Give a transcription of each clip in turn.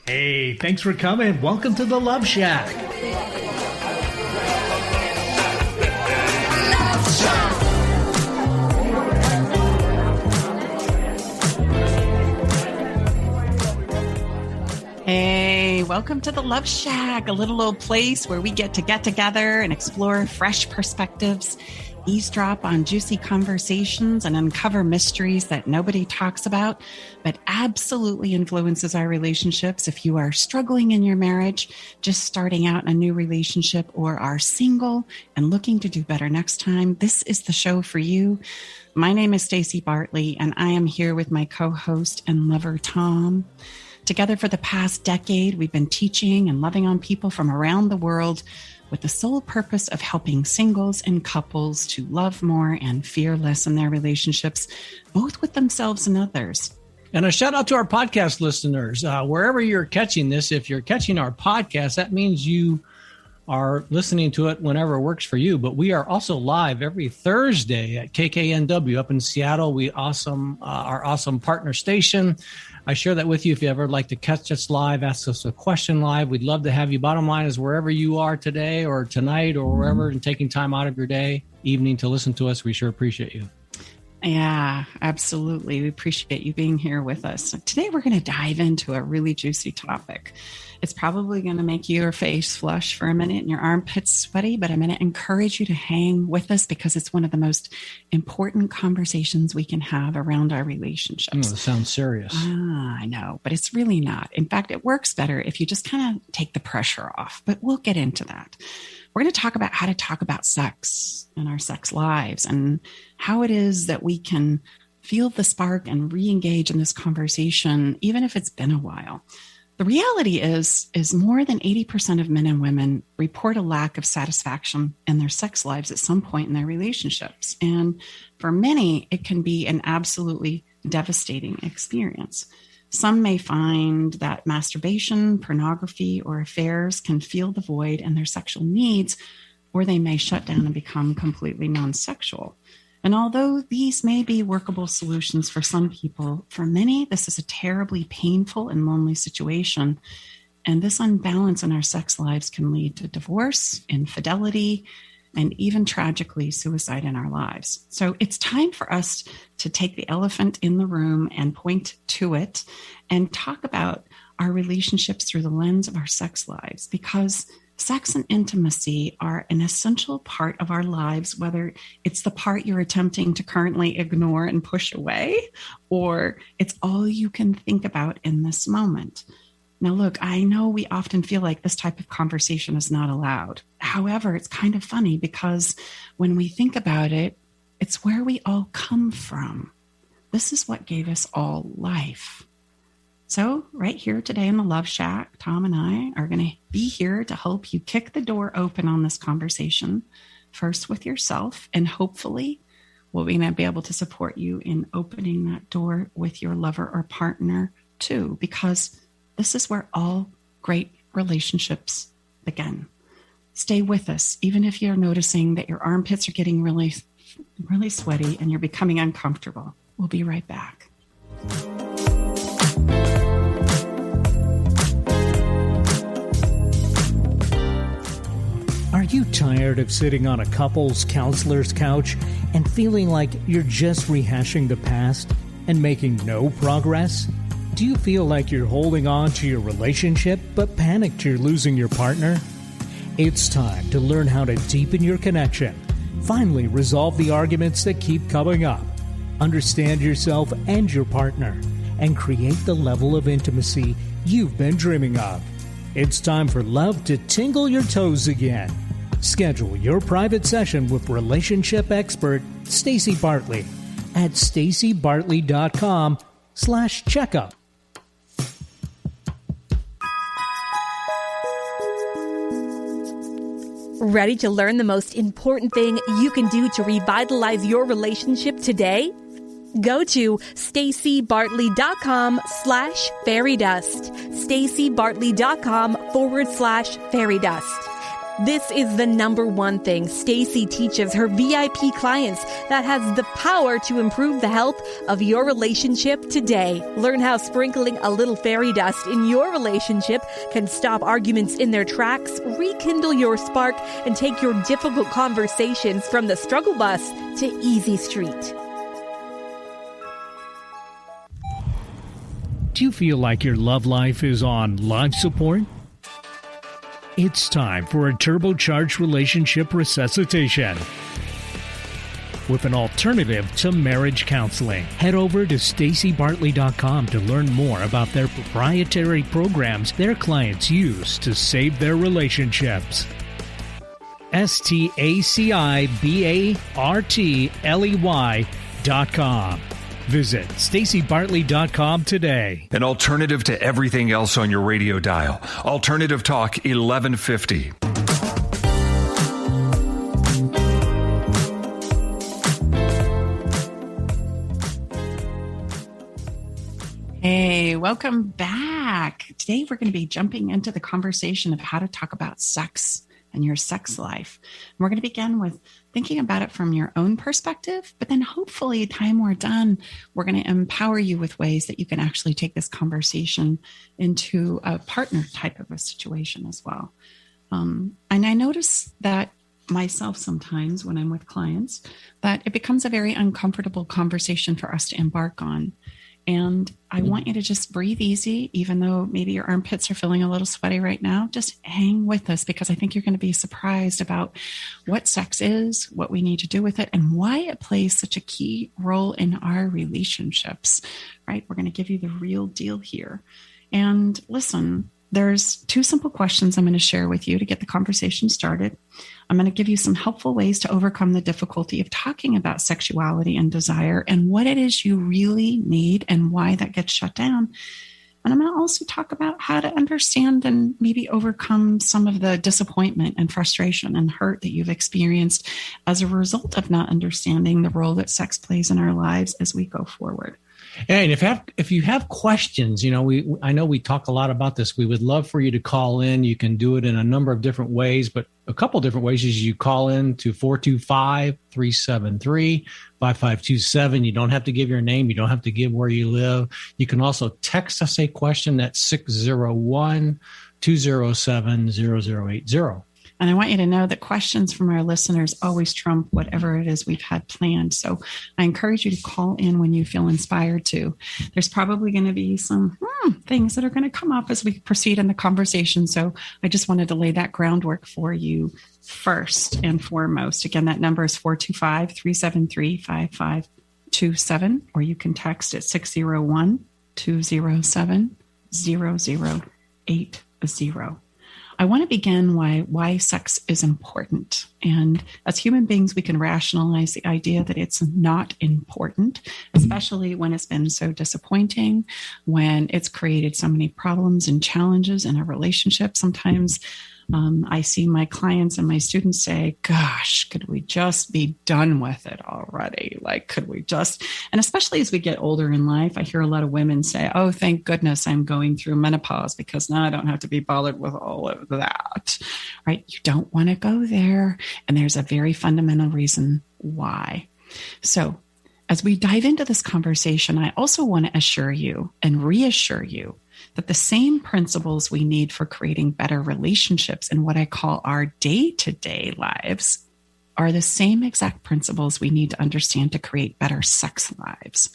Hey, thanks for coming. Welcome to the Love Shack. Hey, welcome to the Love Shack, a little old place where we get together and explore fresh perspectives, eavesdrop on juicy conversations, and uncover mysteries that nobody talks about, but absolutely influences our relationships. If you are struggling in your marriage, just starting out in a new relationship, or are single and looking to do better next time, this is the show for you. My name is Stacey Bartley, and I am here with my co-host and lover, Tom. Together for the past decade, we've been teaching and loving on people from around the world with the sole purpose of helping singles and couples to love more and fear less in their relationships, both with themselves and others. And a shout out to our podcast listeners. Wherever you're catching this, if you're catching our podcast, that means you are listening to it whenever it works for you. But we are also live every Thursday at KKNW up in Seattle. Our awesome partner station. I share that with you if you ever like to catch us live, ask us a question live. We'd love to have you. Bottom line is wherever you are today or tonight or wherever, and taking time out of your day, evening to listen to us, we sure appreciate you. Yeah, absolutely. We appreciate you being here with us. Today, we're going to dive into a really juicy topic. It's probably going to make your face flush for a minute and your armpits sweaty, but I'm going to encourage you to hang with us because it's one of the most important conversations we can have around our relationships. It sounds serious. I know, but it's really not. In fact, it works better if you just kind of take the pressure off, but we'll get into that. We're going to talk about how to talk about sex and our sex lives and how it is that we can feel the spark and re-engage in this conversation, even if it's been a while. The reality is more than 80% of men and women report a lack of satisfaction in their sex lives at some point in their relationships. And for many, it can be an absolutely devastating experience. Some may find that masturbation, pornography, or affairs can fill the void in their sexual needs, or they may shut down and become completely non-sexual. And although these may be workable solutions for some people, for many, this is a terribly painful and lonely situation. And this unbalance in our sex lives can lead to divorce, infidelity, and even tragically suicide in our lives. So it's time for us to take the elephant in the room and point to it and talk about our relationships through the lens of our sex lives, because sex and intimacy are an essential part of our lives, whether it's the part you're attempting to currently ignore and push away, or it's all you can think about in this moment. Now, look, I know we often feel like this type of conversation is not allowed. However, it's kind of funny because when we think about it, it's where we all come from. This is what gave us all life. So right here today in the Love Shack, Tom and I are going to be here to help you kick the door open on this conversation, first with yourself, and hopefully we'll be able to support you in opening that door with your lover or partner too, because this is where all great relationships begin. Stay with us, even if you're noticing that your armpits are getting really, really sweaty and you're becoming uncomfortable. We'll be right back. Are you tired of sitting on a couples counselor's couch and feeling like you're just rehashing the past and making no progress? Do you feel like you're holding on to your relationship but panicked you're losing your partner? It's time to learn how to deepen your connection, finally resolve the arguments that keep coming up, understand yourself and your partner, and create the level of intimacy you've been dreaming of. It's time for love to tingle your toes again. Schedule your private session with relationship expert Stacey Bartley at staceybartley.com/checkup. Ready to learn the most important thing you can do to revitalize your relationship today? Go to staceybartley.com/fairydust. staceybartley.com/fairydust. This is the number one thing Stacy teaches her VIP clients that has the power to improve the health of your relationship today. Learn how sprinkling a little fairy dust in your relationship can stop arguments in their tracks, rekindle your spark, and take your difficult conversations from the struggle bus to easy street. Do you feel like your love life is on life support? It's time for a turbocharged relationship resuscitation with an alternative to marriage counseling. Head over to stacybartley.com to learn more about their proprietary programs their clients use to save their relationships. stacybartley.com. Visit stacybartley.com today. An alternative to everything else on your radio dial. Alternative Talk 1150. Hey, welcome back. Today we're going to be jumping into the conversation of how to talk about sex and your sex life. And we're going to begin with thinking about it from your own perspective, but then hopefully, time we're done, we're going to empower you with ways that you can actually take this conversation into a partner type of a situation as well. And I notice that myself sometimes when I'm with clients, that it becomes a very uncomfortable conversation for us to embark on. And I want you to just breathe easy, even though maybe your armpits are feeling a little sweaty right now. Just hang with us, because I think you're going to be surprised about what sex is, what we need to do with it, and why it plays such a key role in our relationships, right? We're going to give you the real deal here. And listen, there's two simple questions I'm going to share with you to get the conversation started. I'm going to give you some helpful ways to overcome the difficulty of talking about sexuality and desire and what it is you really need and why that gets shut down. And I'm going to also talk about how to understand and maybe overcome some of the disappointment and frustration and hurt that you've experienced as a result of not understanding the role that sex plays in our lives as we go forward. And if you have questions, I know we talk a lot about this. We would love for you to call in. You can do it in a number of different ways, but a couple different ways is you call in to 425-373-5527. You don't have to give your name. You don't have to give where you live. You can also text us a question at 601-207-0080. And I want you to know that questions from our listeners always trump whatever it is we've had planned. So I encourage you to call in when you feel inspired to. There's probably going to be some things that are going to come up as we proceed in the conversation. So I just wanted to lay that groundwork for you first and foremost. Again, that number is 425-373-5527, or you can text at 601-207-0080. I want to begin why sex is important. And as human beings, we can rationalize the idea that it's not important, especially when it's been so disappointing, when it's created so many problems and challenges in a relationship. Sometimes I see my clients and my students say, gosh, could we just be done with it already? Like, could we just, and especially as we get older in life, I hear a lot of women say, oh, thank goodness I'm going through menopause because now I don't have to be bothered with all of that, right? You don't want to go there. And there's a very fundamental reason why. So as we dive into this conversation, I also want to assure you and reassure you that the same principles we need for creating better relationships in what I call our day-to-day lives are the same exact principles we need to understand to create better sex lives.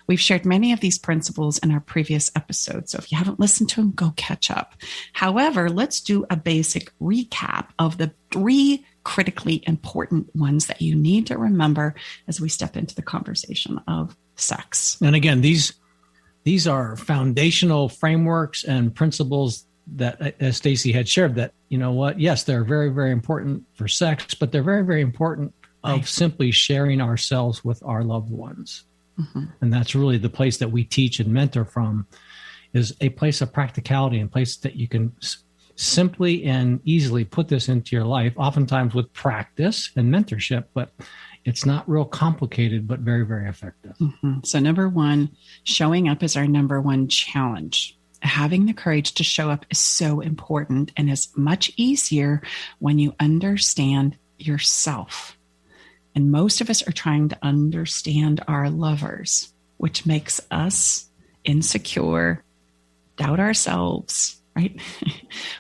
We've shared many of these principles in our previous episodes, so if you haven't listened to them, go catch up. However, let's do a basic recap of the 3 critically important ones that you need to remember as we step into the conversation of sex. And again, these are foundational frameworks and principles that, as Stacy had shared, that, yes, they're very, very important for sex, but they're very, very important of simply sharing ourselves with our loved ones. Mm-hmm. And that's really the place that we teach and mentor from, is a place of practicality, and a place that you can simply and easily put this into your life, oftentimes with practice and mentorship, but it's not real complicated, but very, very effective. Mm-hmm. So number 1, showing up is our number 1 challenge. Having the courage to show up is so important and is much easier when you understand yourself. And most of us are trying to understand our lovers, which makes us insecure, doubt ourselves, right?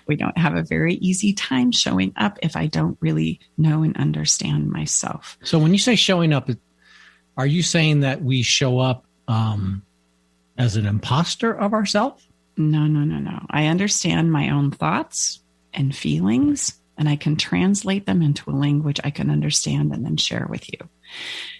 We don't have a very easy time showing up if I don't really know and understand myself. So when you say showing up, are you saying that we show up as an imposter of ourselves? No. I understand my own thoughts and feelings, and I can translate them into a language I can understand and then share with you.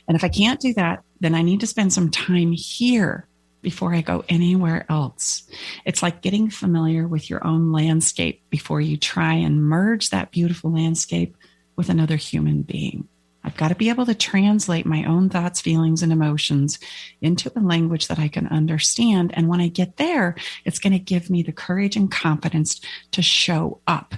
And if I can't do that, then I need to spend some time here before I go anywhere else. It's like getting familiar with your own landscape before you try and merge that beautiful landscape with another human being. I've got to be able to translate my own thoughts, feelings, and emotions into a language that I can understand. And when I get there, it's going to give me the courage and confidence to show up.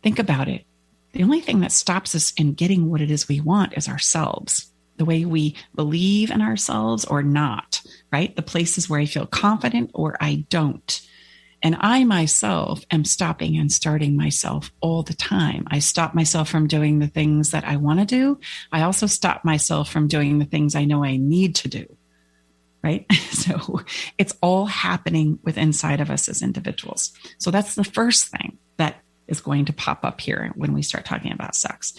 Think about it. The only thing that stops us in getting what it is we want is ourselves, the way we believe in ourselves or not, right? The places where I feel confident or I don't. And I myself am stopping and starting myself all the time. I stop myself from doing the things that I want to do. I also stop myself from doing the things I know I need to do, right? So it's all happening within inside of us as individuals. So that's the first thing that is going to pop up here when we start talking about sex.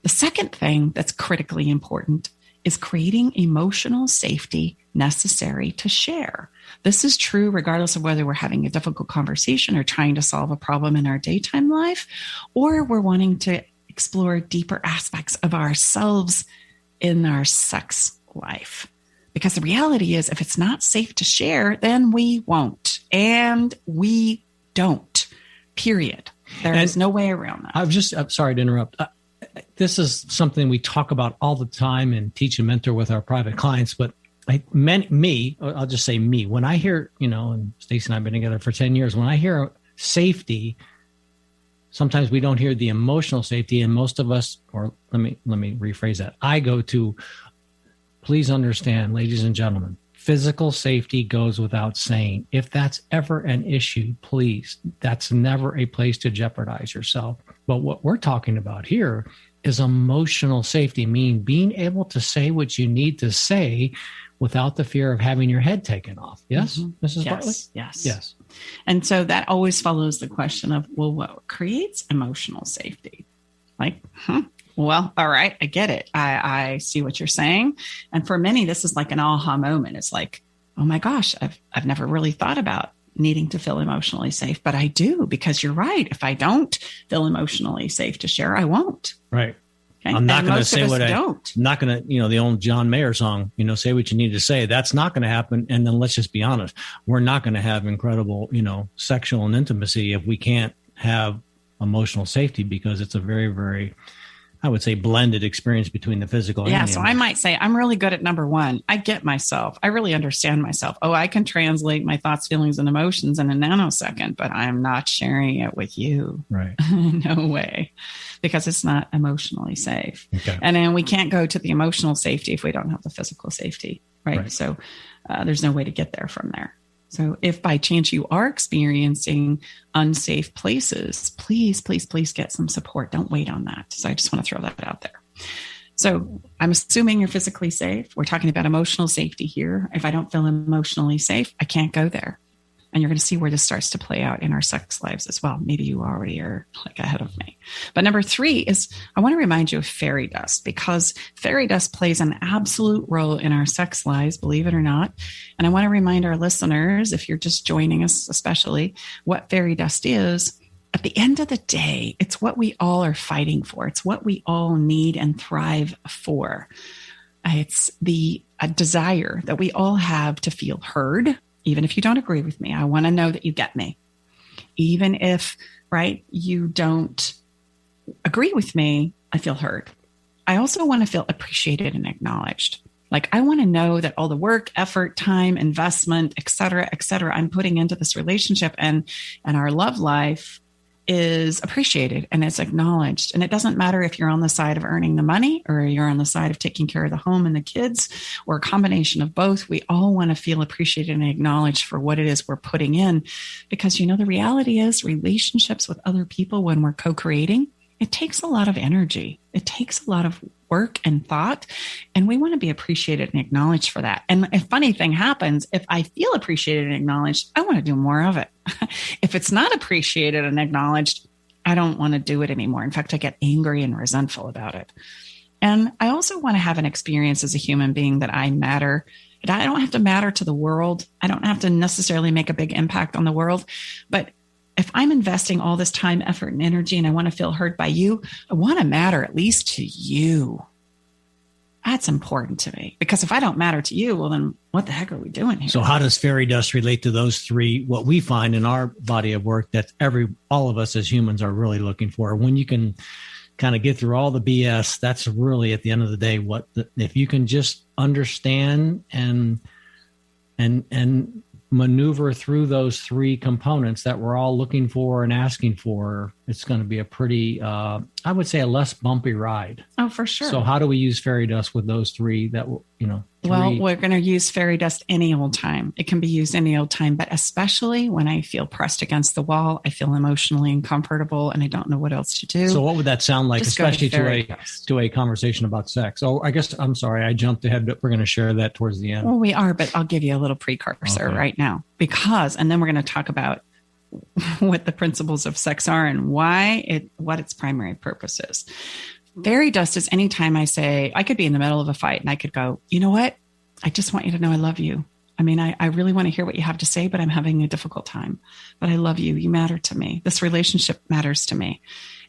The second thing that's critically important is creating emotional safety necessary to share. This is true regardless of whether we're having a difficult conversation or trying to solve a problem in our daytime life, or we're wanting to explore deeper aspects of ourselves in our sex life. Because the reality is, if it's not safe to share, then we won't. And we don't, period. There is no way around that. I'm sorry to interrupt. This is something we talk about all the time and teach and mentor with our private clients. But I'll just say me, when I hear, and Stacey and I have been together for 10 years, when I hear safety, sometimes we don't hear the emotional safety. And most of us, or let me rephrase that. I go to, please understand, ladies and gentlemen, physical safety goes without saying. If that's ever an issue, please, that's never a place to jeopardize yourself. But what we're talking about here is emotional safety, meaning being able to say what you need to say without the fear of having your head taken off. Yes, Mrs. Bartley? Yes. And so that always follows the question of, well, what creates emotional safety? Like, well, all right, I get it. I see what you're saying. And for many, this is like an aha moment. It's like, oh my gosh, I've never really thought about needing to feel emotionally safe, but I do, because you're right. If I don't feel emotionally safe to share, I won't. Right. Okay? I'm not going to say what I'm not going to, the old John Mayer song, say what you need to say. That's not going to happen. And then let's just be honest. We're not going to have incredible, sexual and intimacy if we can't have emotional safety, because it's a very, very, I would say, blended experience between the physical and the emotional. I might say I'm really good at number one. I get myself. I really understand myself. Oh, I can translate my thoughts, feelings, and emotions in a nanosecond, but I'm not sharing it with you. Right. No way, because it's not emotionally safe. Okay. And then we can't go to the emotional safety if we don't have the physical safety. Right. So there's no way to get there from there. So if by chance you are experiencing unsafe places, please, please, please get some support. Don't wait on that. So I just want to throw that out there. So I'm assuming you're physically safe. We're talking about emotional safety here. If I don't feel emotionally safe, I can't go there. And you're going to see where this starts to play out in our sex lives as well. Maybe you already are like ahead of me. But number 3 is I want to remind you of fairy dust, because fairy dust plays an absolute role in our sex lives, believe it or not. And I want to remind our listeners, if you're just joining us, especially, what fairy dust is. At the end of the day, it's what we all are fighting for. It's what we all need and thrive for. It's the desire that we all have to feel heard. Even if you don't agree with me, I want to know that you get me. Even if, you don't agree with me, I feel heard. I also want to feel appreciated and acknowledged. Like, I want to know that all the work, effort, time, investment, et cetera, I'm putting into this relationship and our love life is appreciated and it's acknowledged. And it doesn't matter if you're on the side of earning the money or you're on the side of taking care of the home and the kids or a combination of both. We all want to feel appreciated and acknowledged for what it is we're putting in. Because, the reality is relationships with other people when we're co-creating, it takes a lot of energy. It takes a lot of work and thought, and we want to be appreciated and acknowledged for that. And a funny thing happens, if I feel appreciated and acknowledged, I want to do more of it. If it's not appreciated and acknowledged, I don't want to do it anymore. In fact, I get angry and resentful about it. And I also want to have an experience as a human being that I matter. I don't have to matter to the world. I don't have to necessarily make a big impact on the world, but if I'm investing all this time, effort, and energy, and I want to feel heard by you, I want to matter at least to you. That's important to me, because if I don't matter to you, well, then what the heck are we doing here? So how does fairy dust relate to those three, what we find in our body of work that all of us as humans are really looking for? When you can kind of get through all the BS, that's really at the end of the day, if you can just understand and maneuver through those three components that we're all looking for and asking for, it's going to be a pretty, I would say, a less bumpy ride. Oh, for sure. So how do we use fairy dust with those three that, Well, we're going to use fairy dust any old time. It can be used any old time, but especially when I feel pressed against the wall, I feel emotionally uncomfortable and I don't know what else to do. So what would that sound like, Just especially to a conversation about sex? Oh, I guess, I'm sorry, I jumped ahead, but we're going to share that towards the end. Well, we are, but I'll give you a little precursor right now, and then we're going to talk about what the principles of sex are and what its primary purpose is. Fairy dust is anytime I say, I could be in the middle of a fight and I could go, you know what? I just want you to know I love you. I mean, I really want to hear what you have to say, but I'm having a difficult time. But I love you. You matter to me. This relationship matters to me.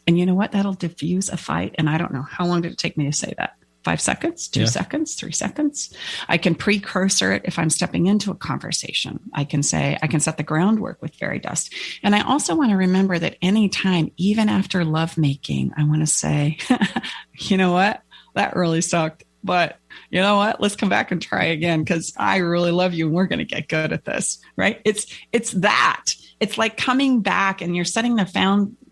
And you know what? That'll diffuse a fight. And I don't know, how long did it take me to say that? 5 seconds, 2 seconds, 3 seconds. I can precursor it if I'm stepping into a conversation. I can set the groundwork with fairy dust. And I also want to remember that anytime, even after lovemaking, I want to say, you know what? That really sucked. But you know what? Let's come back and try again, because I really love you and we're going to get good at this, right? It's that. It's like coming back and you're setting the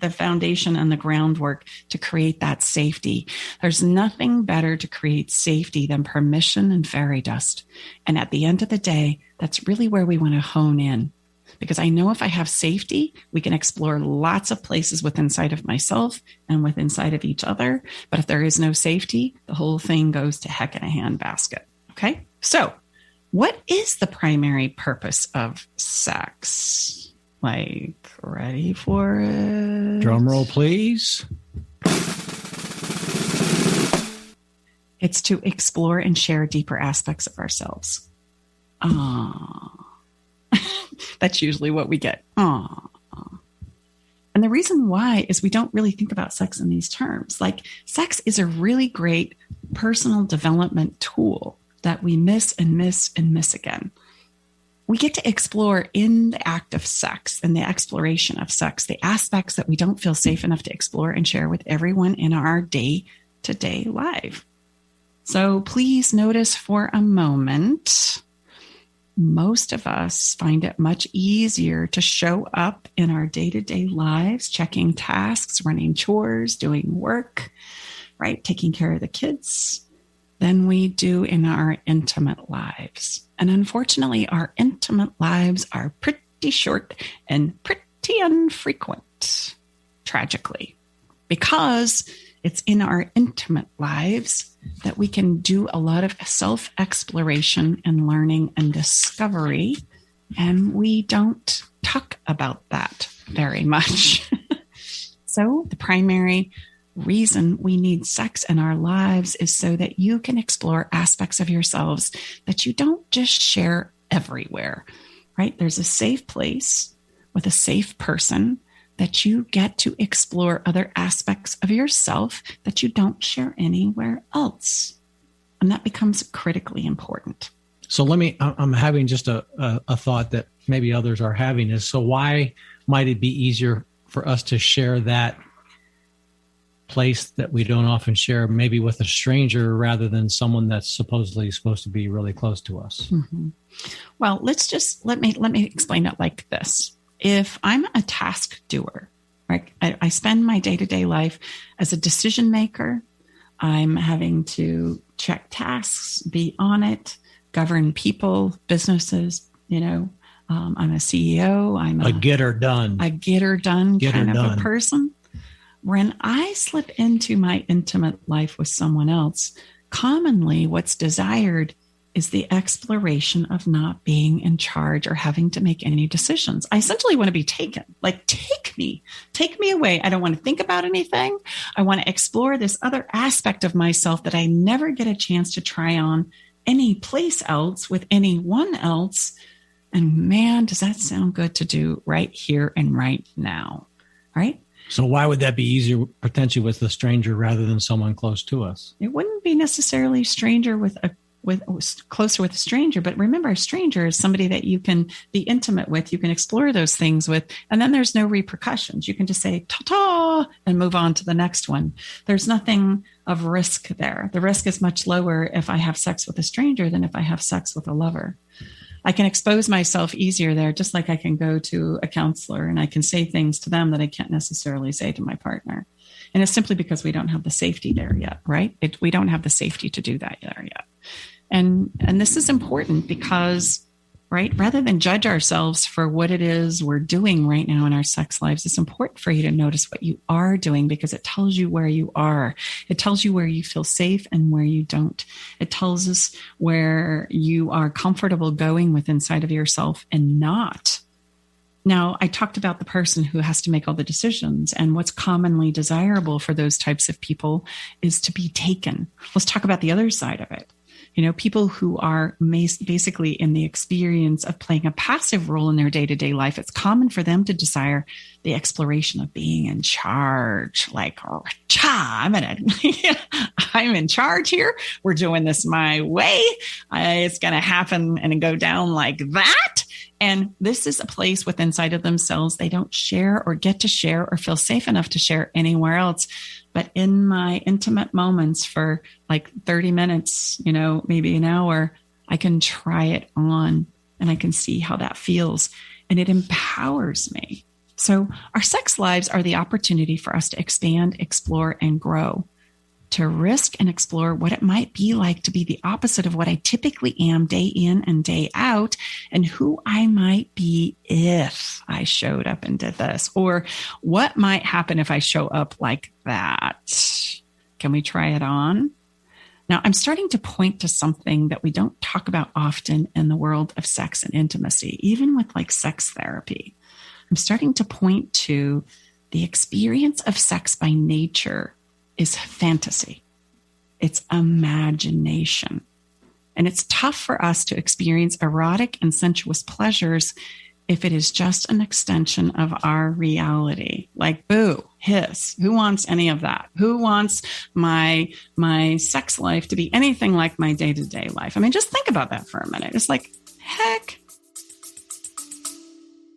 foundation and the groundwork to create that safety. There's nothing better to create safety than permission and fairy dust. And at the end of the day, that's really where we want to hone in. Because I know if I have safety, we can explore lots of places within inside of myself and within inside of each other. But if there is no safety, the whole thing goes to heck in a handbasket. Okay? So what is the primary purpose of sex? Like, ready for it? Drum roll, please. It's to explore and share deeper aspects of ourselves. That's usually what we get. And the reason why is we don't really think about sex in these terms. Like, sex is a really great personal development tool that we miss and miss and miss again. We get to explore in the act of sex and the exploration of sex, the aspects that we don't feel safe enough to explore and share with everyone in our day-to-day life. So please notice for a moment, most of us find it much easier to show up in our day-to-day lives, checking tasks, running chores, doing work, right? Taking care of the kids than we do in our intimate lives. And unfortunately, our intimate lives are pretty short and pretty infrequent, tragically, because it's in our intimate lives that we can do a lot of self-exploration and learning and discovery, and we don't talk about that very much. So the primary reason we need sex in our lives is so that you can explore aspects of yourselves that you don't just share everywhere, right? There's a safe place with a safe person that you get to explore other aspects of yourself that you don't share anywhere else. And that becomes critically important. So I'm having just a thought that maybe others are having is, so why might it be easier for us to share that place that we don't often share, maybe with a stranger rather than someone that's supposedly supposed to be really close to us? Mm-hmm. Well, let me explain it like this. If I'm a task doer right? I spend my day-to-day life as a decision maker. I'm having to check tasks, be on it, govern people, businesses, I'm a CEO. I'm a get her done a person. When I slip into my intimate life with someone else, commonly what's desired is the exploration of not being in charge or having to make any decisions. I essentially want to be taken. Like, take me away. I don't want to think about anything. I want to explore this other aspect of myself that I never get a chance to try on any place else with anyone else. And man, does that sound good to do right here and right now, right? So why would that be easier potentially with a stranger rather than someone close to us? It wouldn't be necessarily closer with a stranger, but remember, a stranger is somebody that you can be intimate with, you can explore those things with, and then there's no repercussions. You can just say ta-ta and move on to the next one. There's nothing of risk there. The risk is much lower if I have sex with a stranger than if I have sex with a lover. I can expose myself easier there, just like I can go to a counselor and I can say things to them that I can't necessarily say to my partner. And it's simply because we don't have the safety there yet, right? We don't have the safety to do that there yet. And this is important because, right, rather than judge ourselves for what it is we're doing right now in our sex lives, it's important for you to notice what you are doing because it tells you where you are. It tells you where you feel safe and where you don't. It tells us where you are comfortable going with inside of yourself and not. Now, I talked about the person who has to make all the decisions, and what's commonly desirable for those types of people is to be taken. Let's talk about the other side of it. People who are basically in the experience of playing a passive role in their day-to-day life, it's common for them to desire the exploration of being in charge. Like, I'm in charge here. We're doing this my way. It's going to happen and go down like that. And this is a place within inside of themselves they don't share or get to share or feel safe enough to share anywhere else. But in my intimate moments for like 30 minutes, maybe an hour, I can try it on and I can see how that feels. And it empowers me. So our sex lives are the opportunity for us to expand, explore, and grow, to risk and explore what it might be like to be the opposite of what I typically am day in and day out, and who I might be if I showed up and did this, or what might happen if I show up like that. Can we try it on? Now, I'm starting to point to something that we don't talk about often in the world of sex and intimacy, even with like sex therapy. I'm starting to point to the experience of sex by nature is fantasy. It's imagination. And it's tough for us to experience erotic and sensuous pleasures if it is just an extension of our reality. Like, boo, hiss. Who wants any of that? Who wants my sex life to be anything like my day-to-day life? I mean, just think about that for a minute. It's like, heck.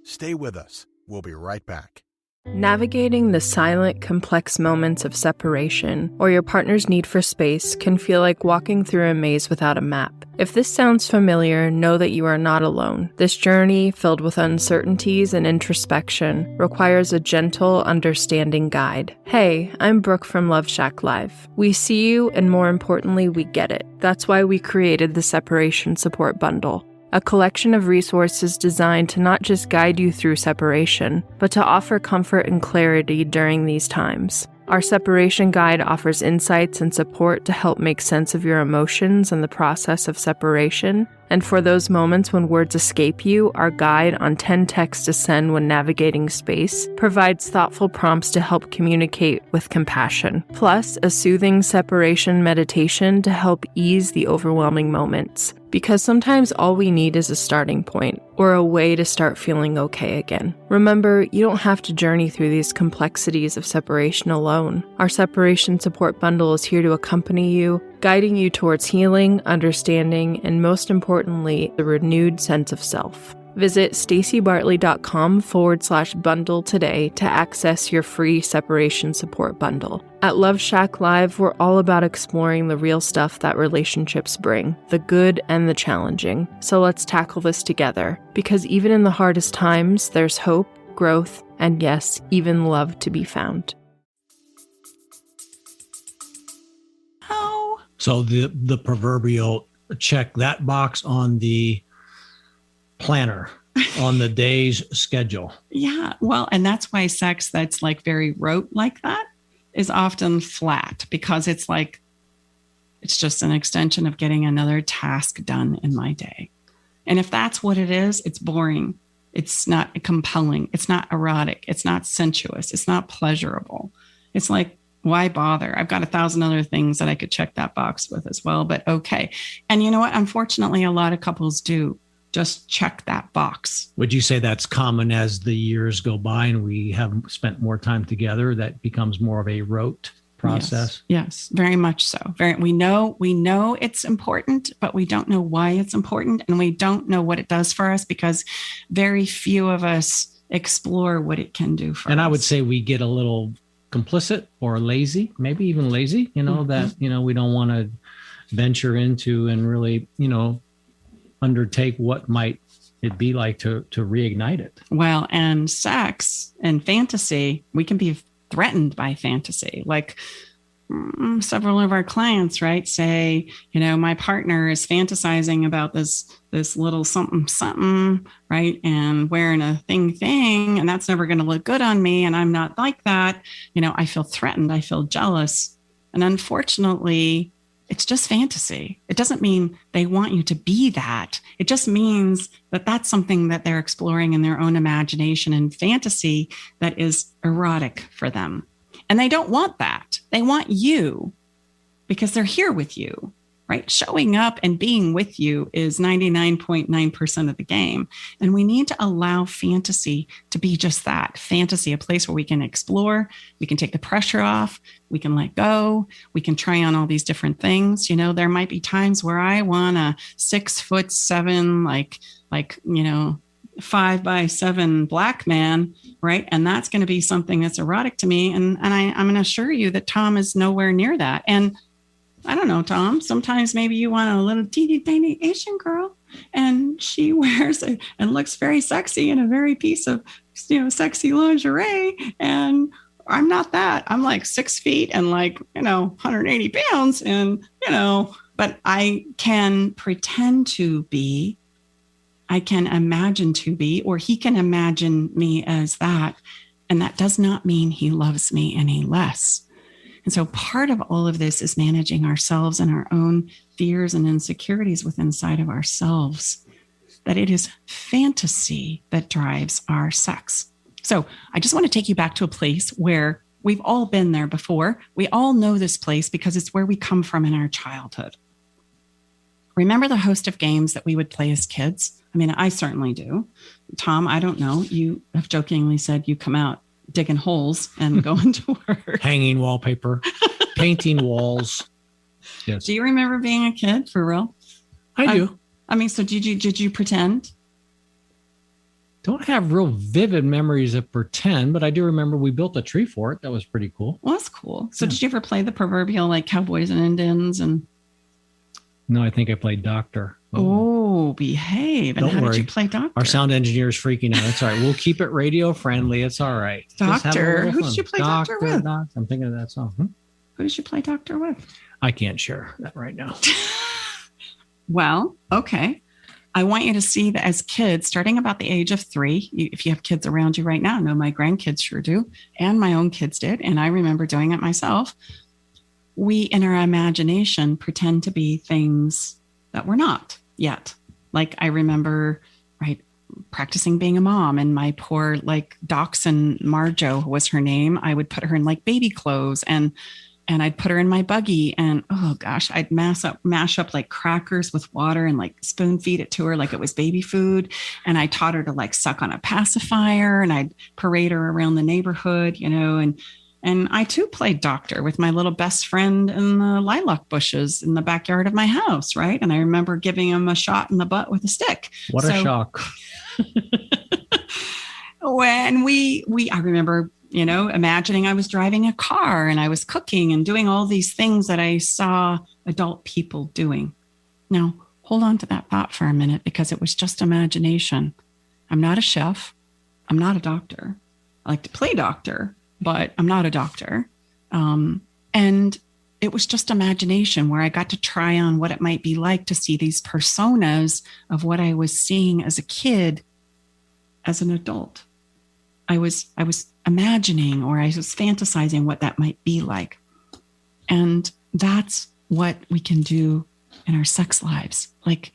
Stay with us. We'll be right back. Navigating the silent, complex moments of separation or your partner's need for space can feel like walking through a maze without a map. If this sounds familiar, know that you are not alone. This journey, filled with uncertainties and introspection, requires a gentle, understanding guide. Hey, I'm Brooke from Love Shack Live. We see you, and more importantly, we get it. That's why we created the Separation Support Bundle. A collection of resources designed to not just guide you through separation, but to offer comfort and clarity during these times. Our separation guide offers insights and support to help make sense of your emotions and the process of separation. And for those moments when words escape you, our guide on 10 texts to send when navigating space provides thoughtful prompts to help communicate with compassion. Plus, a soothing separation meditation to help ease the overwhelming moments. Because sometimes all we need is a starting point, or a way to start feeling okay again. Remember, you don't have to journey through these complexities of separation alone. Our Separation Support Bundle is here to accompany you, guiding you towards healing, understanding, and most importantly, the renewed sense of self. Visit stacybartley.com/bundle today to access your free separation support bundle. At Love Shack Live, we're all about exploring the real stuff that relationships bring, the good and the challenging. So let's tackle this together, because even in the hardest times, there's hope, growth, and yes, even love to be found. Oh, So the proverbial check that box on the planner, on the day's schedule. yeah. Well, and that's why sex that's like very rote like that is often flat, because it's like, it's just an extension of getting another task done in my day. And if that's what it is, it's boring. It's not compelling. It's not erotic. It's not sensuous. It's not pleasurable. It's like, why bother? I've got 1,000 other things that I could check that box with as well, but okay. And you know what? Unfortunately, a lot of couples do just check that box. Would you say that's common as the years go by and we have spent more time together, that becomes more of a rote process? Yes, very much so. We know it's important, but we don't know why it's important, and we don't know what it does for us, because very few of us explore what it can do for us. And I would say we get a little complicit or lazy, maybe even lazy, that, we don't want to venture into and really, undertake what might it be like to reignite it. Well, and sex and fantasy, we can be threatened by fantasy. Like several of our clients, right, say, my partner is fantasizing about this little something, right, and wearing a thing, and that's never going to look good on me, and I'm not like that. I feel threatened. I feel jealous. And unfortunately, it's just fantasy. It doesn't mean they want you to be that. It just means that that's something that they're exploring in their own imagination and fantasy that is erotic for them. And they don't want that. They want you, because they're here with you, right? Showing up and being with you is 99.9% of the game. And we need to allow fantasy to be just that, fantasy, a place where we can explore, we can take the pressure off, we can let go, we can try on all these different things. There might be times where I want a 6'7", 5'7" black man, right? And that's going to be something that's erotic to me. And I'm going to assure you that Tom is nowhere near that. And I don't know, Tom, sometimes maybe you want a little teeny tiny Asian girl, and she wears and looks very sexy in a very piece of, sexy lingerie. And I'm not that. I'm like 6 feet and 180 pounds. And, but I can pretend to be, I can imagine to be, or he can imagine me as that. And that does not mean he loves me any less. And so part of all of this is managing ourselves and our own fears and insecurities within inside of ourselves, that it is fantasy that drives our sex. So I just want to take you back to a place where we've all been there before. We all know this place because it's where we come from in our childhood. Remember the host of games that we would play as kids? I mean, I certainly do. Tom, I don't know. You have jokingly said you come out digging holes and going to work. Hanging wallpaper, painting walls. Yes. Do you remember being a kid for real? I do. I mean, so did you pretend? Don't have real vivid memories of pretend, but I do remember we built a tree fort. That was pretty cool. Well, that's cool. So did you ever play the proverbial cowboys and Indians? And no, I think I played doctor. Oh, behave. And how did you play doctor? Our sound engineer is freaking out. It's all right. We'll keep it radio friendly. It's all right. Doctor. Who did you play doctor with? I'm thinking of that song. Who did you play doctor with? I can't share that right now. Well, okay. I want you to see that as kids, starting about the age of 3, if you have kids around you right now, I know my grandkids sure do, and my own kids did, and I remember doing it myself. We, in our imagination, pretend to be things that we're not yet. Like I remember, right, practicing being a mom, and my poor dachshund Marjo was her name. I would put her in baby clothes and I'd put her in my buggy, and oh gosh, I'd mash up crackers with water and spoon feed it to her like it was baby food. And I taught her to suck on a pacifier, and I'd parade her around the neighborhood, and I too played doctor with my little best friend in the lilac bushes in the backyard of my house, right? And I remember giving him a shot in the butt with a stick. What a shock. When I remember, imagining I was driving a car and I was cooking and doing all these things that I saw adult people doing. Now, hold on to that thought for a minute, because it was just imagination. I'm not a chef. I'm not a doctor. I like to play doctor, but I'm not a doctor. And it was just imagination where I got to try on what it might be like to see these personas of what I was seeing as a kid, as an adult. I was imagining, or I was fantasizing what that might be like. And that's what we can do in our sex lives. Like,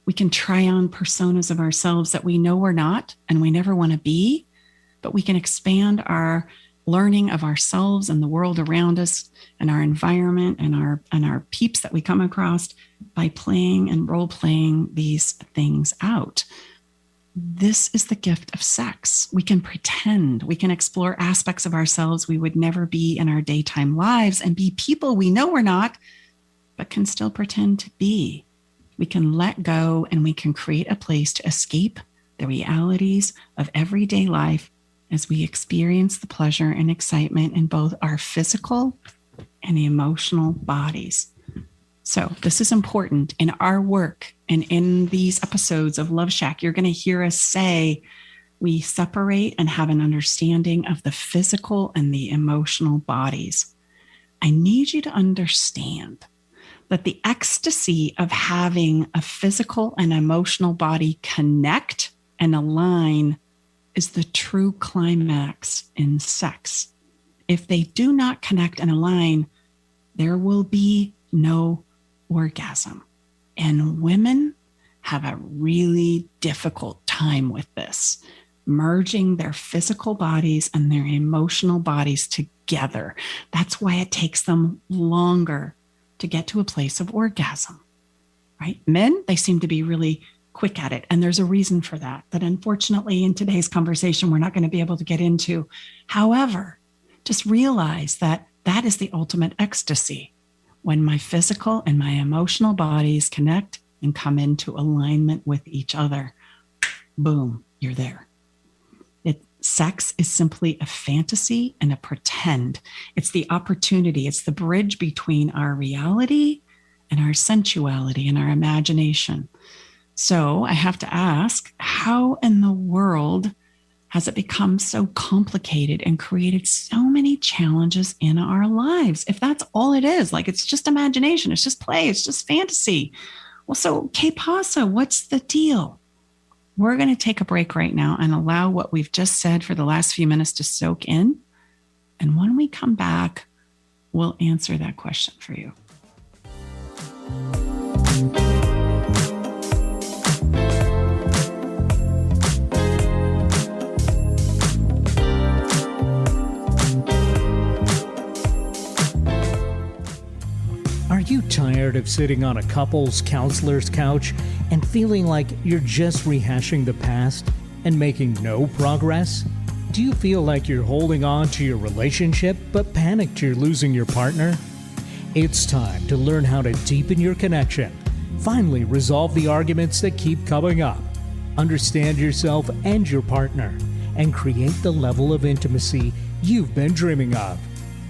we can try on personas of ourselves that we know we're not and we never want to be, but we can expand our learning of ourselves and the world around us and our environment and our peeps that we come across by playing and role playing these things out. This is the gift of sex. We can pretend, we can explore aspects of ourselves we would never be in our daytime lives and be people we know we're not, but can still pretend to be. We can let go and we can create a place to escape the realities of everyday life as we experience the pleasure and excitement in both our physical and emotional bodies. So this is important in our work, and in these episodes of Love Shack, you're going to hear us say we separate and have an understanding of the physical and the emotional bodies. I need you to understand that the ecstasy of having a physical and emotional body connect and align is the true climax in sex. If they do not connect and align, there will be no orgasm. And women have a really difficult time with this, merging their physical bodies and their emotional bodies together. That's why it takes them longer to get to a place of orgasm, right? Men, they seem to be really quick at it. And there's a reason for that unfortunately in today's conversation, we're not going to be able to get into. However, just realize that that is the ultimate ecstasy, when my physical and my emotional bodies connect and come into alignment with each other. Boom, you're there. Sex is simply a fantasy and a pretend. It's the opportunity. It's the bridge between our reality and our sensuality and our imagination. So I have to ask, how in the world has it become so complicated and created so many challenges in our lives? If that's all it is, like it's just imagination, it's just play, it's just fantasy. Well, so ¿qué pasa? What's the deal? We're going to take a break right now and allow what we've just said for the last few minutes to soak in. And when we come back, we'll answer that question for you. Are you tired of sitting on a couples counselor's couch and feeling like you're just rehashing the past and making no progress? Do you feel like you're holding on to your relationship but panicked you're losing your partner? It's time to learn how to deepen your connection, finally resolve the arguments that keep coming up, understand yourself and your partner, and create the level of intimacy you've been dreaming of.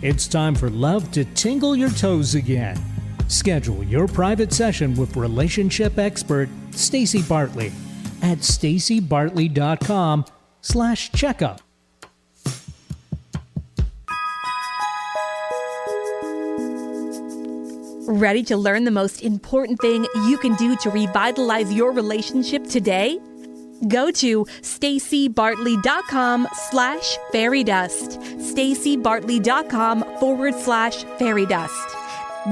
It's time for love to tingle your toes again. Schedule your private session with relationship expert Stacey Bartley at staceybartley.com/checkup. Ready to learn the most important thing you can do to revitalize your relationship today? Go to staceybartley.com/fairydust. staceybartley.com/fairydust.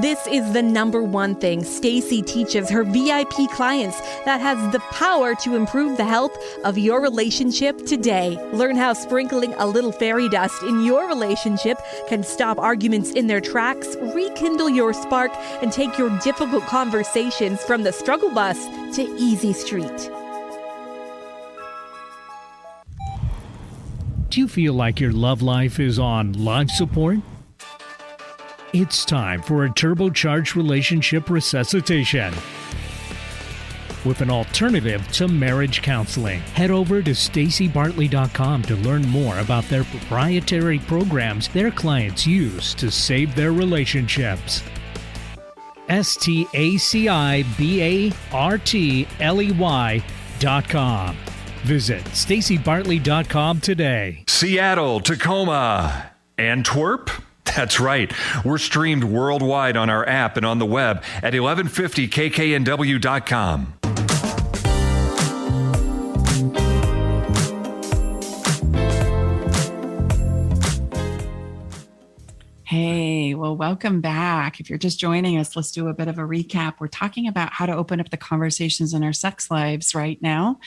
This is the number one thing Stacey teaches her VIP clients that has the power to improve the health of your relationship today. Learn how sprinkling a little fairy dust in your relationship can stop arguments in their tracks, rekindle your spark, and take your difficult conversations from the struggle bus to easy street. Do you feel like your love life is on life support? It's time for a turbocharged relationship resuscitation with an alternative to marriage counseling. Head over to staceybartley.com to learn more about their proprietary programs their clients use to save their relationships. staceybartley.com. Visit StacyBartley.com today. Seattle, Tacoma, Antwerp. That's right. We're streamed worldwide on our app and on the web at 1150kknw.com. Hey, well, welcome back. If you're just joining us, let's do a bit of a recap. We're talking about how to open up the conversations in our sex lives right now.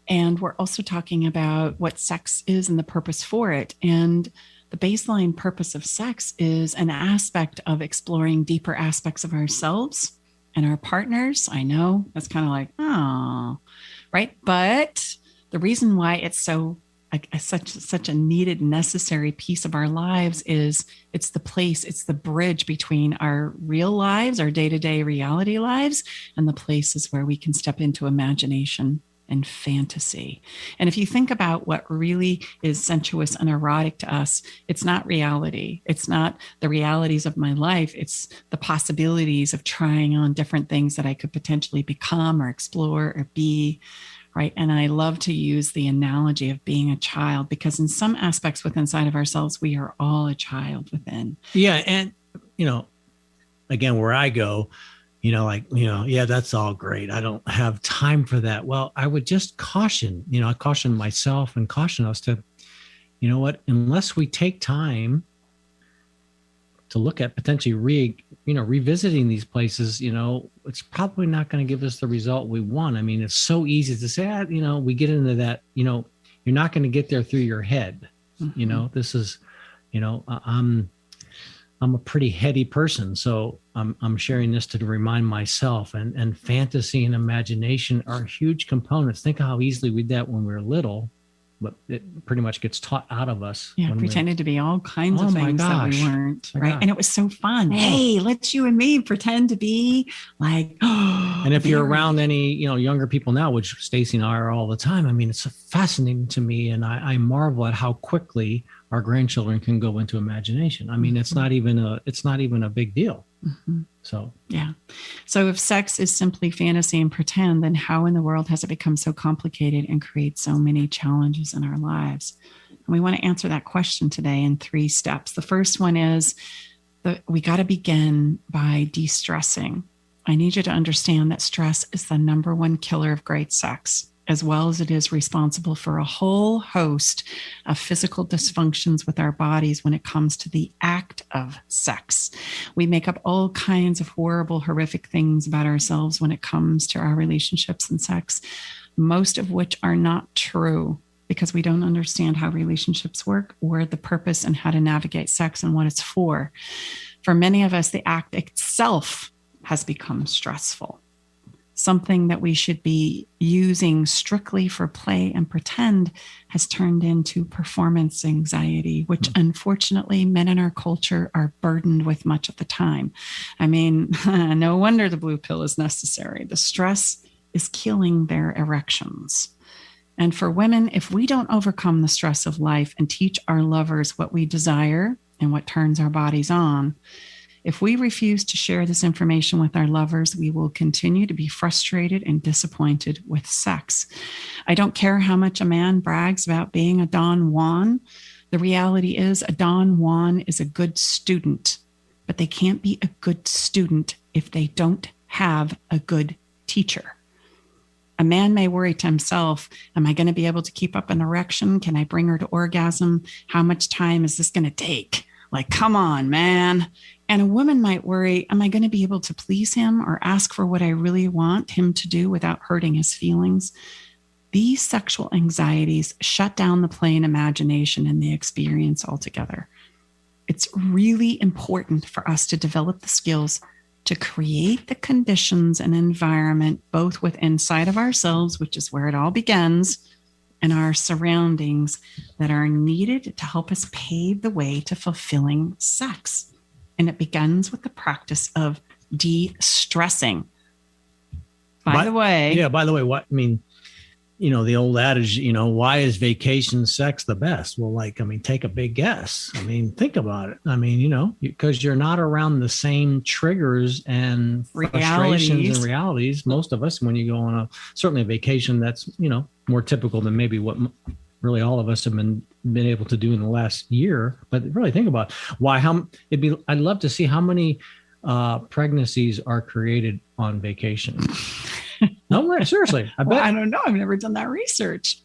And we're also talking about what sex is and the purpose for it. And the baseline purpose of sex is an aspect of exploring deeper aspects of ourselves and our partners. I know that's kind of like, oh, right. But the reason why it's such a needed, necessary piece of our lives is it's the bridge between our real lives, our day-to-day reality lives, and the places where we can step into imagination and fantasy. And if you think about what really is sensuous and erotic to us, it's not reality. It's not the realities of my life. It's the possibilities of trying on different things that I could potentially become or explore or be. Right. And I love to use the analogy of being a child, because in some aspects inside of ourselves, we are all a child within. Yeah. And, again, where I go, yeah, that's all great. I don't have time for that. Well, I would just caution, I caution myself and caution us to, unless we take time to look at potentially revisiting these places, it's probably not going to give us the result we want. I mean, it's so easy to say, we get into that, you're not going to get there through your head. Mm-hmm. This is, I'm a pretty heady person. So I'm sharing this to remind myself, and fantasy and imagination are huge components. Think of how easily we did that when we were little, but it pretty much gets taught out of us. Yeah, pretended to be all kinds of things that we weren't, right? And it was so fun. Oh. Hey, let's you and me pretend to be like. And if you're around any, younger people now, which Stacy and I are all the time, I mean, it's fascinating to me, and I marvel at how quickly our grandchildren can go into imagination. I mean, it's not even a big deal. Mm-hmm. So, yeah. So if sex is simply fantasy and pretend, then how in the world has it become so complicated and create so many challenges in our lives? And we want to answer that question today in 3 steps. The first one is we got to begin by de-stressing. I need you to understand that stress is the number one killer of great sex, as well as it is responsible for a whole host of physical dysfunctions with our bodies when it comes to the act of sex. We make up all kinds of horrible, horrific things about ourselves when it comes to our relationships and sex, most of which are not true because we don't understand how relationships work or the purpose and how to navigate sex and what it's for. For many of us, the act itself has become stressful. Something that we should be using strictly for play and pretend has turned into performance anxiety, which unfortunately men in our culture are burdened with much of the time. I mean, no wonder the blue pill is necessary. The stress is killing their erections. And for women, if we don't overcome the stress of life and teach our lovers what we desire and what turns our bodies on, if we refuse to share this information with our lovers, we will continue to be frustrated and disappointed with sex. I don't care how much a man brags about being a Don Juan. The reality is a Don Juan is a good student, but they can't be a good student if they don't have a good teacher. A man may worry to himself, am I going to be able to keep up an erection? Can I bring her to orgasm? How much time is this going to take? Like, come on, man. And a woman might worry, am I going to be able to please him or ask for what I really want him to do without hurting his feelings? These sexual anxieties shut down the plain imagination and the experience altogether. It's really important for us to develop the skills to create the conditions and environment, both with inside of ourselves, which is where it all begins, and our surroundings that are needed to help us pave the way to fulfilling sex. And it begins with the practice of de-stressing. By the way, what I mean, the old adage, why is vacation sex the best? Well, take a big guess. Think about it. Because you're not around the same triggers and frustrations and realities. Most of us, when you go on certainly a vacation, that's, more typical than maybe what really all of us have been able to do in the last year. But really think about I'd love to see how many pregnancies are created on vacation. No, right, seriously. I bet. Well, I don't know. I've never done that research.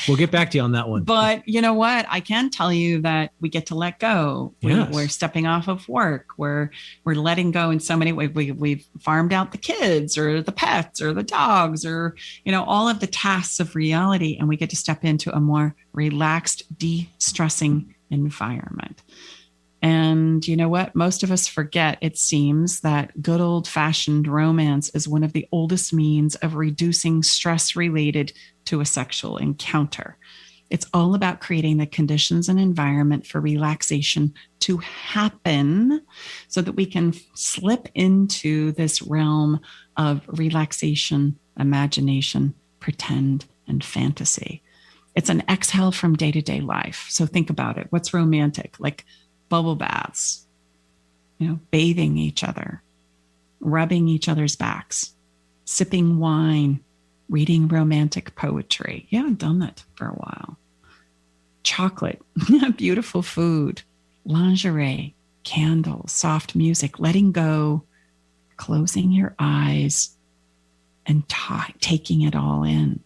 We'll get back to you on that one. But you know what? I can tell you that we get to let go. Yes. We're stepping off of work. We're letting go in so many ways. We've farmed out the kids or the pets or the dogs or, all of the tasks of reality. And we get to step into a more relaxed, de-stressing environment. And you know what? Most of us forget, it seems, that good old-fashioned romance is one of the oldest means of reducing stress related to a sexual encounter. It's all about creating the conditions and environment for relaxation to happen so that we can slip into this realm of relaxation, imagination, pretend, and fantasy. It's an exhale from day-to-day life. So think about it. What's romantic? Like bubble baths, bathing each other, rubbing each other's backs, sipping wine, reading romantic poetry. Yeah, I've done that for a while. Chocolate, beautiful food, lingerie, candles, soft music, letting go, closing your eyes, and taking it all in.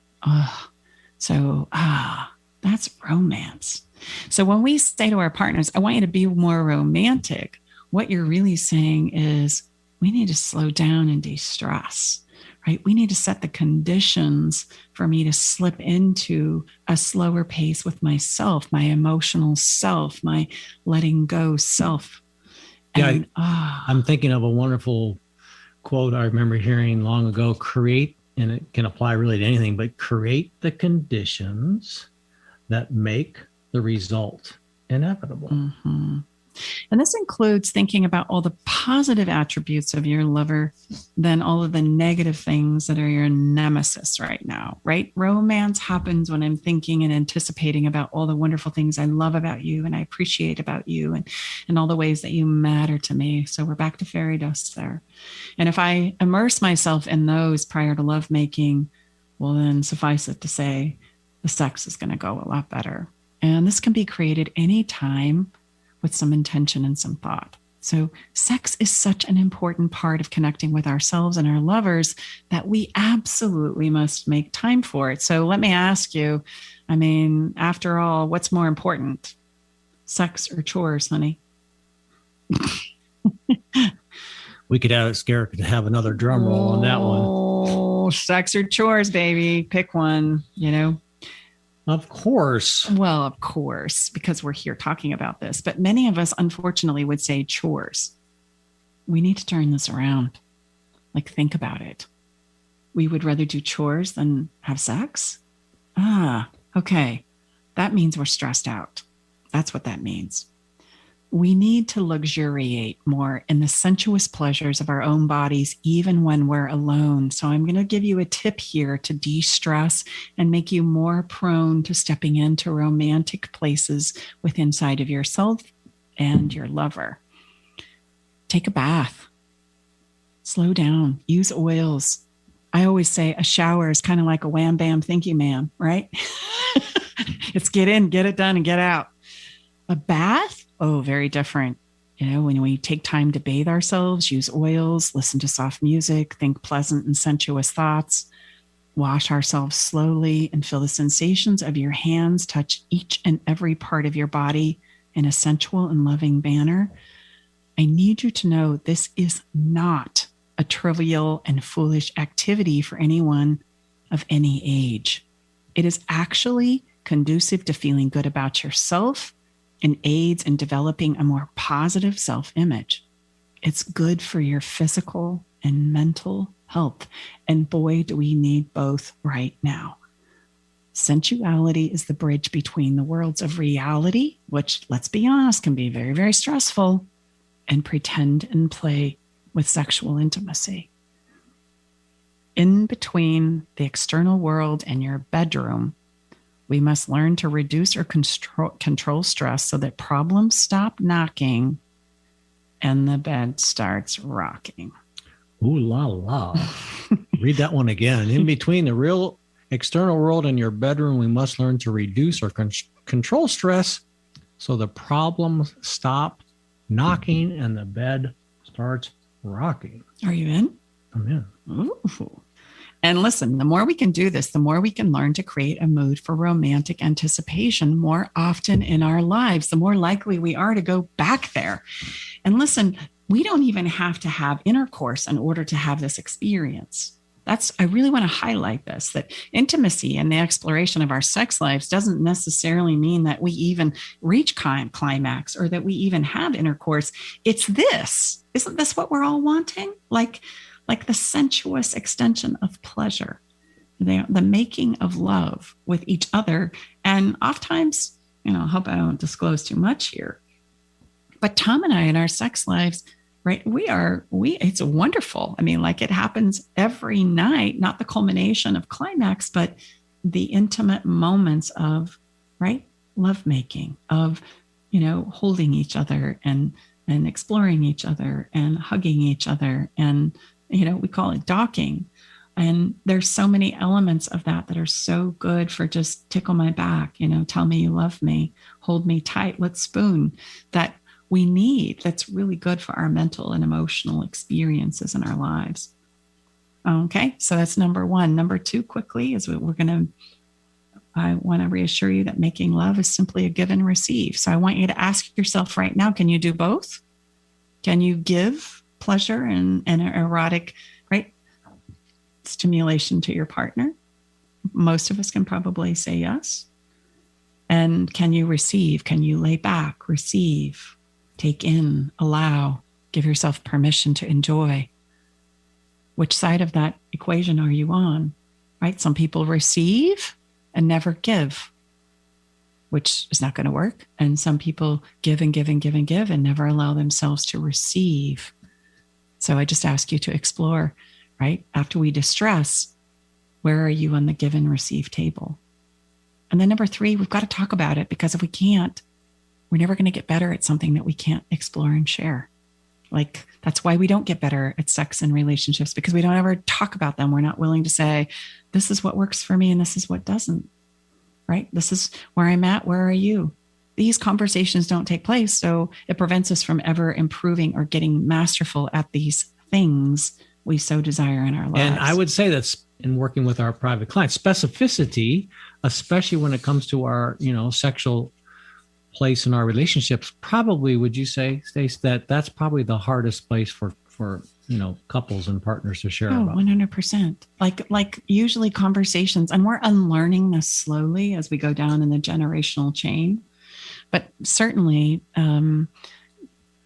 That's romance. So when we say to our partners, I want you to be more romantic, what you're really saying is we need to slow down and de-stress, right? We need to set the conditions for me to slip into a slower pace with myself, my emotional self, my letting go self. And, I'm thinking of a wonderful quote I remember hearing long ago, and it can apply really to anything, but create the conditions that make the result inevitable. Mm-hmm. And this includes thinking about all the positive attributes of your lover, then all of the negative things that are your nemesis right now, right? Romance happens when I'm thinking and anticipating about all the wonderful things I love about you and I appreciate about you and all the ways that you matter to me. So we're back to fairy dust there. And if I immerse myself in those prior to lovemaking, well, then suffice it to say, the sex is going to go a lot better. And this can be created anytime with some intention and some thought. So sex is such an important part of connecting with ourselves and our lovers that we absolutely must make time for it. So let me ask you, after all, what's more important? Sex or chores, honey? We could ask Eric to have another drum roll on that one. Oh, sex or chores, baby. Pick one, Of course. Well, of course, because we're here talking about this. But many of us, unfortunately, would say chores. We need to turn this around. Think about it. We would rather do chores than have sex? Okay. That means we're stressed out. That's what that means. We need to luxuriate more in the sensuous pleasures of our own bodies, even when we're alone. So I'm going to give you a tip here to de-stress and make you more prone to stepping into romantic places with inside of yourself and your lover. Take a bath. Slow down. Use oils. I always say a shower is kind of like a wham, bam, thank you, ma'am, right? It's get in, get it done, and get out. A bath? Oh, very different. When we take time to bathe ourselves, use oils, listen to soft music, think pleasant and sensuous thoughts, wash ourselves slowly and feel the sensations of your hands touch each and every part of your body in a sensual and loving manner. I need you to know this is not a trivial and foolish activity for anyone of any age. It is actually conducive to feeling good about yourself and aids in developing a more positive self-image. It's good for your physical and mental health. And boy, do we need both right now. Sensuality is the bridge between the worlds of reality, which, let's be honest, can be very, very stressful, and pretend and play with sexual intimacy. In between the external world and your bedroom, we must learn to reduce or control stress so that problems stop knocking and the bed starts rocking. Ooh la la. Read that one again. In between the real external world and your bedroom, we must learn to reduce or control stress so the problems stop knocking and the bed starts rocking. Are you in? I'm in. Ooh. And listen, the more we can do this, the more we can learn to create a mood for romantic anticipation more often in our lives, the more likely we are to go back there. And listen, we don't even have to have intercourse in order to have this experience. I really want to highlight this, that intimacy and the exploration of our sex lives doesn't necessarily mean that we even reach climax or that we even have intercourse. It's this. Isn't this what we're all wanting? Like the sensuous extension of pleasure, the making of love with each other. And oftentimes, I hope I don't disclose too much here, but Tom and I in our sex lives, right? It's wonderful. It happens every night, not the culmination of climax, but the intimate moments of, right, lovemaking, of, holding each other and exploring each other and hugging each other. And, we call it docking. And there's so many elements of that are so good for just tickle my back, tell me you love me, hold me tight, let's spoon, that we need, that's really good for our mental and emotional experiences in our lives. Okay, so that's number one. Number two, quickly, is I want to reassure you that making love is simply a give and receive. So I want you to ask yourself right now, can you do both? Can you give pleasure and erotic, right, stimulation to your partner? Most of us can probably say yes. And can you receive? Can you lay back, receive, take in, allow, give yourself permission to enjoy? Which side of that equation are you on? Right? Some people receive and never give, which is not going to work. And some people give and give and give and give and never allow themselves to receive. So I just ask you to explore, right? After we distress, where are you on the give and receive table? And then number three, we've got to talk about it, because if we can't, we're never going to get better at something that we can't explore and share. That's why we don't get better at sex and relationships, because we don't ever talk about them. We're not willing to say, this is what works for me and this is what doesn't, right? This is where I'm at. Where are you? These conversations don't take place. So it prevents us from ever improving or getting masterful at these things we so desire in our lives. And I would say that's in working with our private clients, specificity, especially when it comes to our, sexual place in our relationships, probably, would you say, Stace, that that's probably the hardest place for couples and partners to share about? 100%. Like usually conversations, and we're unlearning this slowly as we go down in the generational chain. But certainly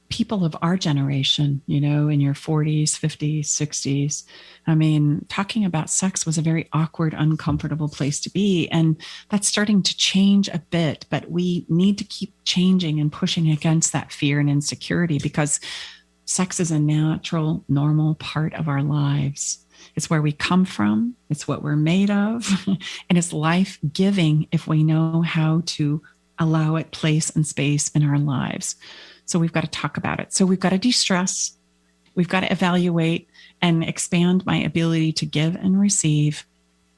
people of our generation, in your 40s, 50s, 60s, talking about sex was a very awkward, uncomfortable place to be. And that's starting to change a bit, but we need to keep changing and pushing against that fear and insecurity, because sex is a natural, normal part of our lives. It's where we come from. It's what we're made of. And it's life-giving if we know how to allow it place and space in our lives. So we've got to talk about it. So we've got to de-stress. We've got to evaluate and expand my ability to give and receive.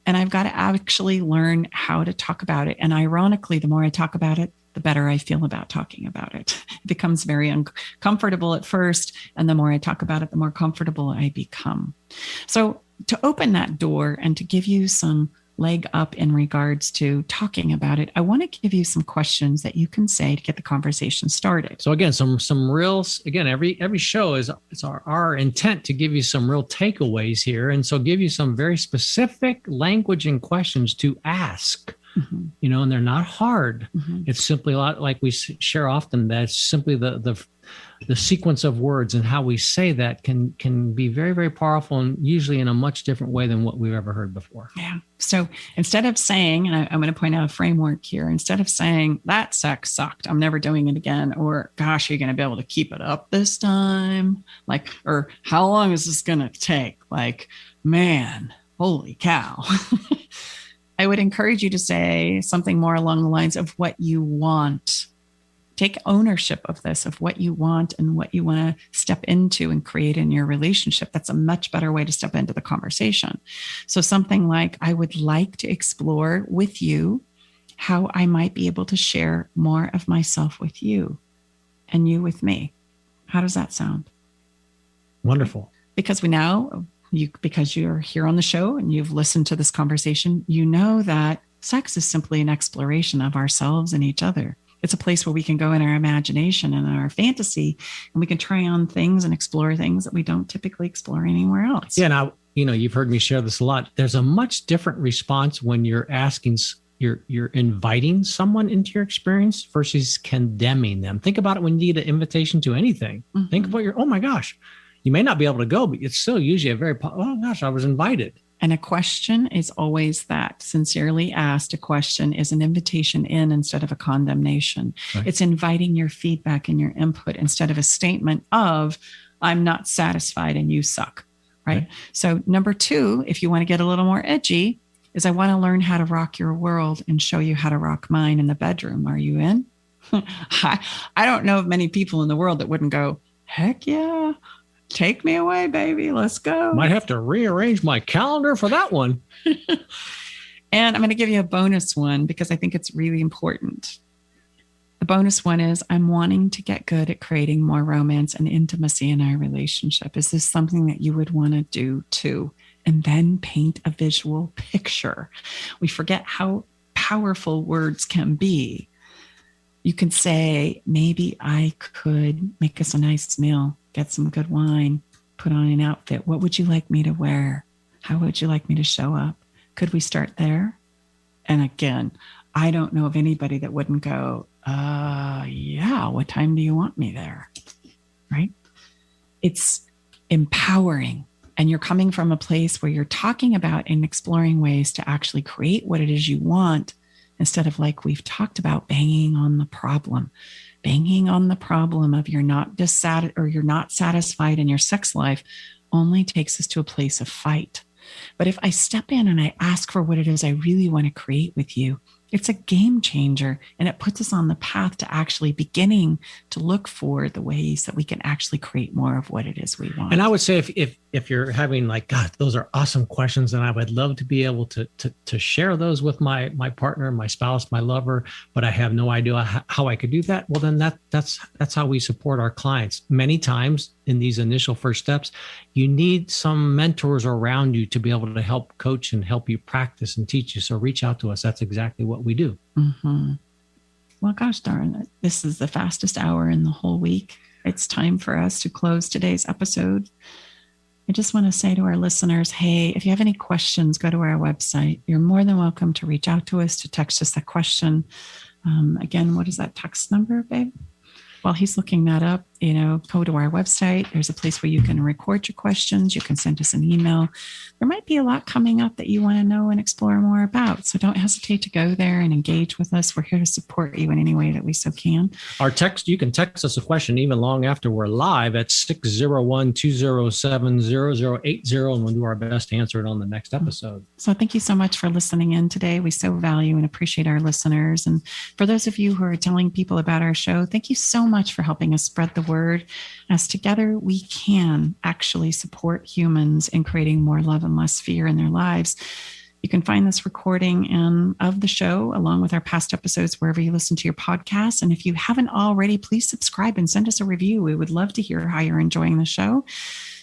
And I've got to actually learn how to talk about it. And ironically, the more I talk about it, the better I feel about talking about it. It becomes very uncomfortable at first. And the more I talk about it, the more comfortable I become. So to open that door and to give you some leg up in regards to talking about it, I want to give you some questions that you can say to get the conversation started. So again, some real, every show it's our intent to give you some real takeaways here. And so give you some very specific language and questions to ask, and they're not hard. It's simply a lot like we share often, that's simply the sequence of words and how we say that can be very, very powerful, and usually in a much different way than what we've ever heard before. Yeah. So instead of saying, and I'm going to point out a framework here, instead of saying that sex sucked, I'm never doing it again, or gosh, are you going to be able to keep it up this time? Or how long is this going to take? man, holy cow. I would encourage you to say something more along the lines of what you want. Take ownership of this, of what you want and what you want to step into and create in your relationship. That's a much better way to step into the conversation. So something like, I would like to explore with you how I might be able to share more of myself with you and you with me. How does that sound? Wonderful. Because because you're here on the show and you've listened to this conversation, you know that sex is simply an exploration of ourselves and each other. It's a place where we can go in our imagination and our fantasy, and we can try on things and explore things that we don't typically explore anywhere else. Yeah. Now, you've heard me share this a lot. There's a much different response when you're asking, you're inviting someone into your experience versus condemning them. Think about it when you need an invitation to anything. Mm-hmm. Think about oh my gosh, you may not be able to go, but it's still usually oh gosh, I was invited. And a question is always that. Sincerely asked, a question is an invitation in instead of a condemnation. Right. It's inviting your feedback and your input instead of a statement of, I'm not satisfied and you suck. Right? So number 2, if you want to get a little more edgy, is I want to learn how to rock your world and show you how to rock mine in the bedroom. Are you in? I don't know of many people in the world that wouldn't go, heck yeah. Take me away, baby. Let's go. Might have to rearrange my calendar for that one. And I'm going to give you a bonus one because I think it's really important. The bonus one is I'm wanting to get good at creating more romance and intimacy in our relationship. Is this something that you would want to do too? And then paint a visual picture. We forget how powerful words can be. You can say, maybe I could make us a nice meal. Get some good wine, put on an outfit. What would you like me to wear? How would you like me to show up? Could we start there? And again, I don't know of anybody that wouldn't go, yeah, what time do you want me there? Right? It's empowering. And you're coming from a place where you're talking about and exploring ways to actually create what it is you want instead of, like we've talked about, banging on the problem. Banging on the problem of you're not satisfied in your sex life only takes us to a place of fight. But if I step in and I ask for what it is I really want to create with you, it's a game changer, and it puts us on the path to actually beginning to look for the ways that we can actually create more of what it is we want. And I would say if you're having like, God, those are awesome questions, and I would love to be able to share those with my partner, my spouse, my lover, but I have no idea how I could do that. Well, then that's how we support our clients. Many times in these initial first steps, you need some mentors around you to be able to help coach and help you practice and teach you. So reach out to us. That's exactly what we do. Mm-hmm. Well, gosh darn it. This is the fastest hour in the whole week. It's time for us to close today's episode. I just want to say to our listeners, hey, if you have any questions, go to our website. You're more than welcome to reach out to us, to text us a question. Again, what is that text number, babe? While he's looking that up, go to our website. There's a place where you can record your questions. You can send us an email. There might be a lot coming up that you want to know and explore more about. So don't hesitate to go there and engage with us. We're here to support you in any way that we so can. You can text us a question even long after we're live at 601-207-0080, and we'll do our best to answer it on the next episode. So thank you so much for listening in today. We so value and appreciate our listeners. And for those of you who are telling people about our show, thank you so much for helping us spread the word, as together we can actually support humans in creating more love and less fear in their lives. You can find this recording of the show along with our past episodes wherever you listen to your podcasts. And if you haven't already, please subscribe and send us a review. We would love to hear how you're enjoying the show.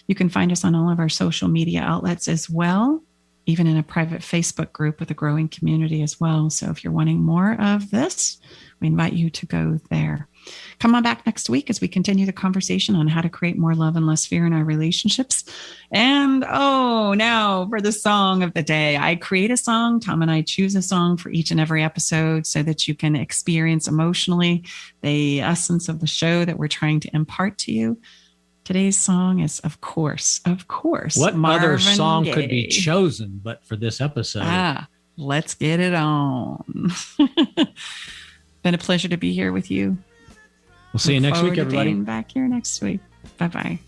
You can find us on all of our social media outlets as well, even in a private Facebook group with a growing community as well. So if you're wanting more of this, we invite you to go there. Come on back next week as we continue the conversation on how to create more love and less fear in our relationships. And now for the song of the day. I create a song. Tom and I choose a song for each and every episode so that you can experience emotionally the essence of the show that we're trying to impart to you. Today's song is, of course, what Marvin other song Gaye. could be chosen but for this episode? Let's get it on. Been a pleasure to be here with you. We'll see you next week, everybody. Being back here next week. Bye-bye.